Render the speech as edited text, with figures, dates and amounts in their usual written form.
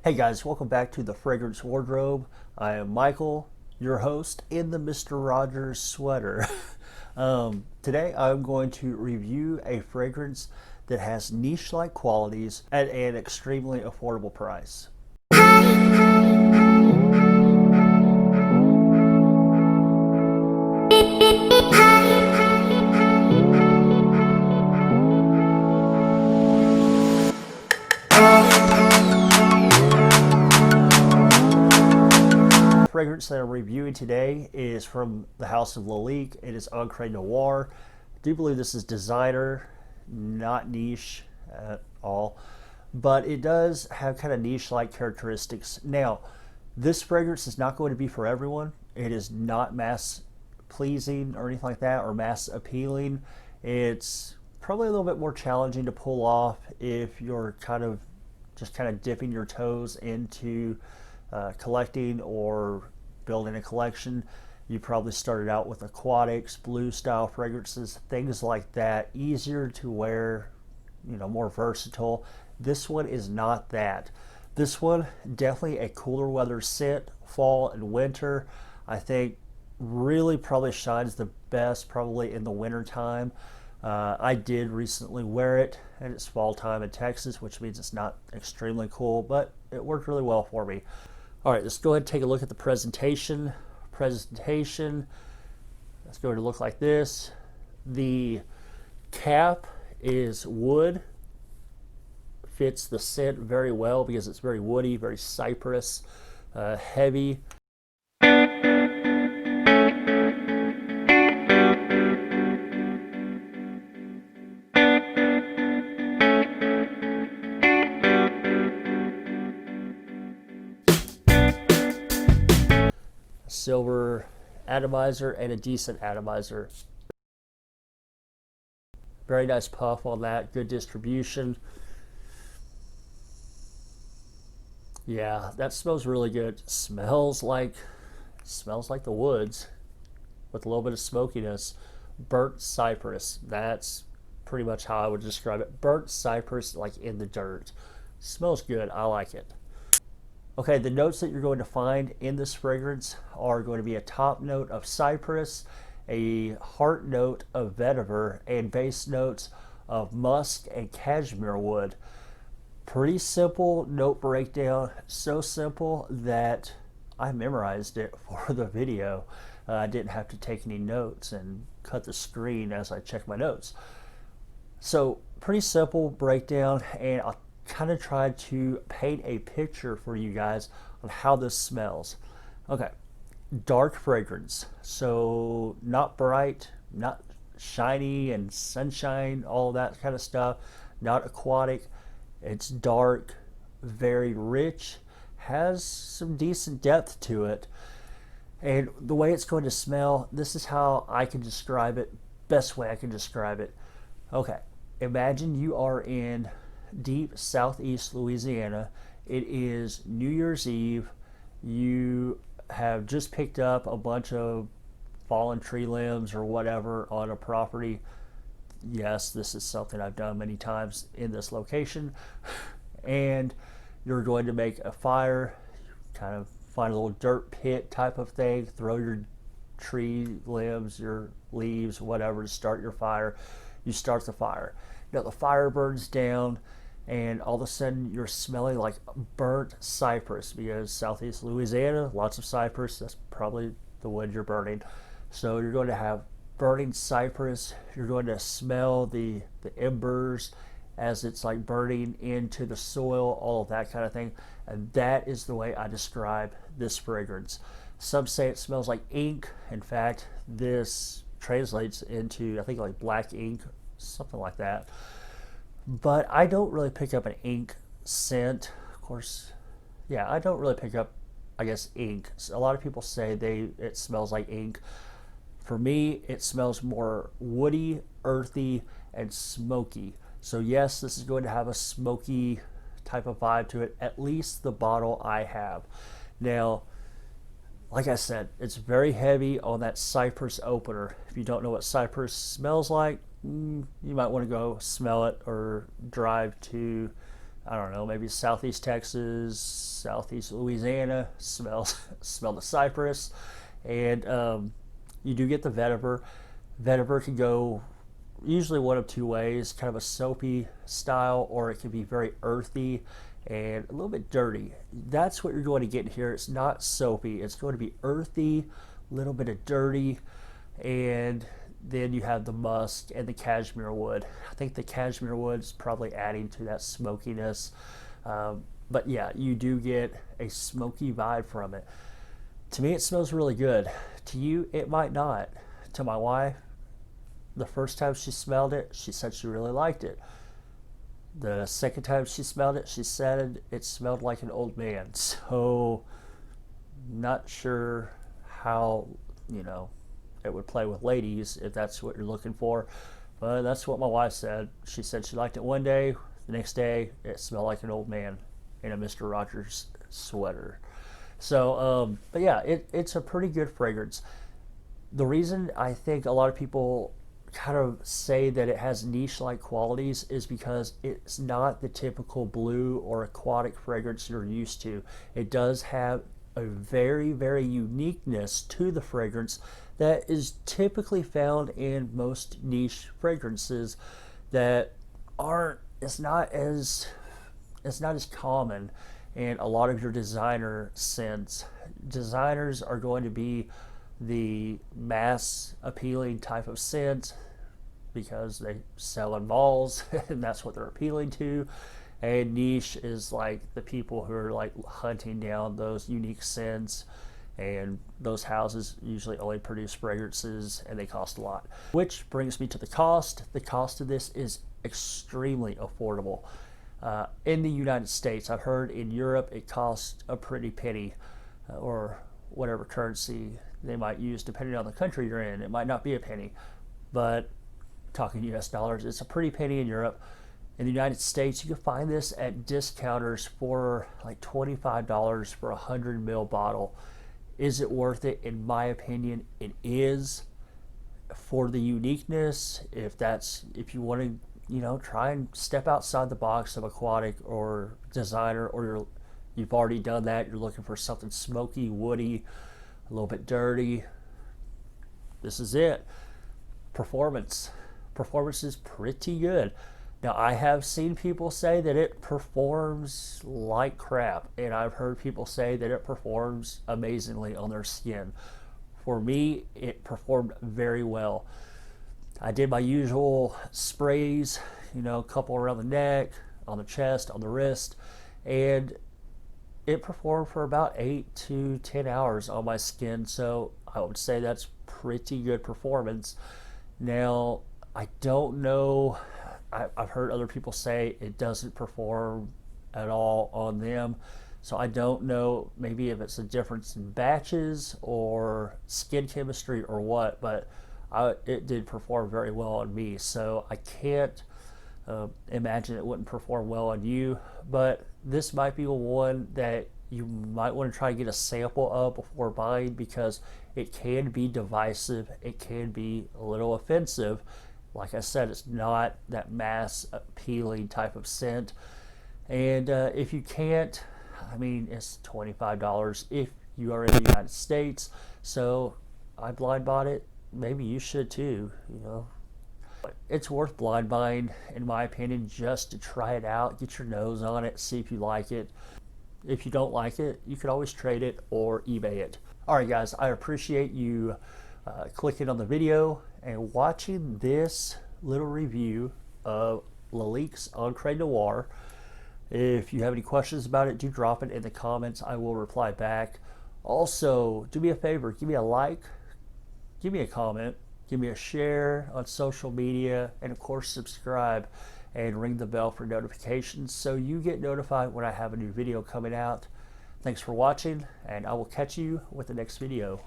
Hey guys, welcome back to the Fragrance Wardrobe. I am Michael, your host in the Mr. Rogers sweater. Today I'm going to review a fragrance that has niche-like qualities at an extremely affordable price. The fragrance that I'm reviewing today is from the house of Lalique. It is Encre Noire. I do believe this is designer, not niche at all, but it does have kind of niche-like characteristics. Now, this fragrance is not going to be for everyone. It is not mass pleasing or anything like that, or mass appealing. It's probably a little bit more challenging to pull off if you're kind of dipping your toes into collecting or building a collection. You probably started out with aquatics, blue style fragrances, things like that, easier to wear, more versatile. This one is not that. This one, definitely a cooler weather scent, fall and winter. I think really probably shines the best probably in the winter time. I did recently wear it, and it's fall time in Texas, which means it's not extremely cool, but it worked really well for me. All right, let's go ahead and take a look at the presentation. It's going to look like this. The cap is wood. Fits the scent very well because it's very woody, very cypress, heavy. Silver atomizer and a decent atomizer. Very nice puff on that, good distribution. Yeah, that smells really good. Smells like the woods with a little bit of smokiness. Burnt cypress. That's pretty much how I would describe it. Burnt cypress, like in the dirt. Smells good. I like it. Okay, the notes that you're going to find in this fragrance are going to be a top note of cypress, a heart note of vetiver, and base notes of musk and cashmere wood. Pretty simple note breakdown, so simple that I memorized it for the video. I didn't have to take any notes and cut the screen as I checked my notes. So pretty simple breakdown, and I'll kind of tried to paint a picture for you guys on how this smells. Okay, dark fragrance, so not bright, not shiny and sunshine, all that kind of stuff, not aquatic. It's dark, very rich, has some decent depth to it, and the way it's going to smell, this is how I can describe it, best way I can describe it. Okay, imagine you are in deep southeast Louisiana. It is New Year's Eve. You have just picked up a bunch of fallen tree limbs or whatever on a property. Yes, this is something I've done many times in this location. And you're going to make a fire, kind of find a little dirt pit type of thing, throw your tree limbs, your leaves, whatever to start your fire. You start the fire. Now the fire burns down, and all of a sudden you're smelling like burnt cypress, because southeast Louisiana, lots of cypress. That's probably the wood you're burning. So you're going to have burning cypress. You're going to smell the embers as it's like burning into the soil, all of that kind of thing. And that is the way I describe this fragrance. Some say it smells like ink. In fact, this translates into, I think, like black ink, something like that. But I don't really pick up an ink scent. Of course, yeah, I don't really pick up, I guess, ink. A lot of people say it smells like ink. For me, it smells more woody, earthy, and smoky. So yes, this is going to have a smoky type of vibe to it, at least the bottle I have. Now, like I said, it's very heavy on that cypress opener. If you don't know what cypress smells like, you might want to go smell it or drive to I don't know, maybe Southeast Texas, Southeast Louisiana, smell the cypress. And you do get the vetiver. Vetiver can go usually one of two ways, kind of a soapy style, or it can be very earthy and a little bit dirty. That's what you're going to get here. It's not soapy. It's going to be earthy, a little bit of dirty, and then you have the musk and the cashmere wood. I think the cashmere wood is probably adding to that smokiness. But yeah, you do get a smoky vibe from it. To me, it smells really good. To you, it might not. To my wife, the first time she smelled it, she said she really liked it. The second time she smelled it, she said it smelled like an old man. So, not sure how, it would play with ladies if that's what you're looking for. But that's what my wife said. She said she liked it one day. The next day, it smelled like an old man in a Mr. Rogers sweater. So, but yeah, it's a pretty good fragrance. The reason I think a lot of people kind of say that it has niche-like qualities is because it's not the typical blue or aquatic fragrance you're used to. It does have a very, very uniqueness to the fragrance that is typically found in most niche fragrances that aren't, it's not as common in a lot of your designer scents. Designers are going to be the mass appealing type of scent because they sell in malls and that's what they're appealing to. And niche is like the people who are like hunting down those unique scents, and those houses usually only produce fragrances and they cost a lot. Which brings me to the cost. The cost of this is extremely affordable. In the United States, I've heard in Europe it costs a pretty penny, or whatever currency they might use depending on the country you're in. It might not be a penny, but talking US dollars, it's a pretty penny in Europe. In the United States, you can find this at discounters for like $25 for a 100 ml bottle. Is it worth it? In my opinion, it is, for the uniqueness. If you want to, try and step outside the box of aquatic or designer, or you've already done that, you're looking for something smoky, woody, a little bit dirty, this is it. Performance is pretty good. Now, I have seen people say that it performs like crap, and I've heard people say that it performs amazingly on their skin. For me, it performed very well. I did my usual sprays, a couple around the neck, on the chest, on the wrist, and it performed for about 8 to 10 hours on my skin, so I would say that's pretty good performance. Now, I don't know, I've heard other people say it doesn't perform at all on them, so I don't know maybe if it's a difference in batches or skin chemistry or what, but it did perform very well on me, so I can't imagine it wouldn't perform well on you. But this might be one that you might want to try and get a sample of before buying, because it can be divisive, it can be a little offensive. Like I said, it's not that mass appealing type of scent, and if you can't, it's $25 if you are in the United States, so I blind bought it. Maybe you should too, It's worth blind buying, in my opinion, just to try it out, get your nose on it, see if you like it. If you don't like it, you can always trade it or eBay it. Alright guys, I appreciate you clicking on the video and watching this little review of Lalique's Encre Noire. If you have any questions about it, do drop it in the comments. I will reply back. Also, do me a favor, give me a like, give me a comment, give me a share on social media, and of course subscribe and ring the bell for notifications so you get notified when I have a new video coming out. Thanks for watching, and I will catch you with the next video.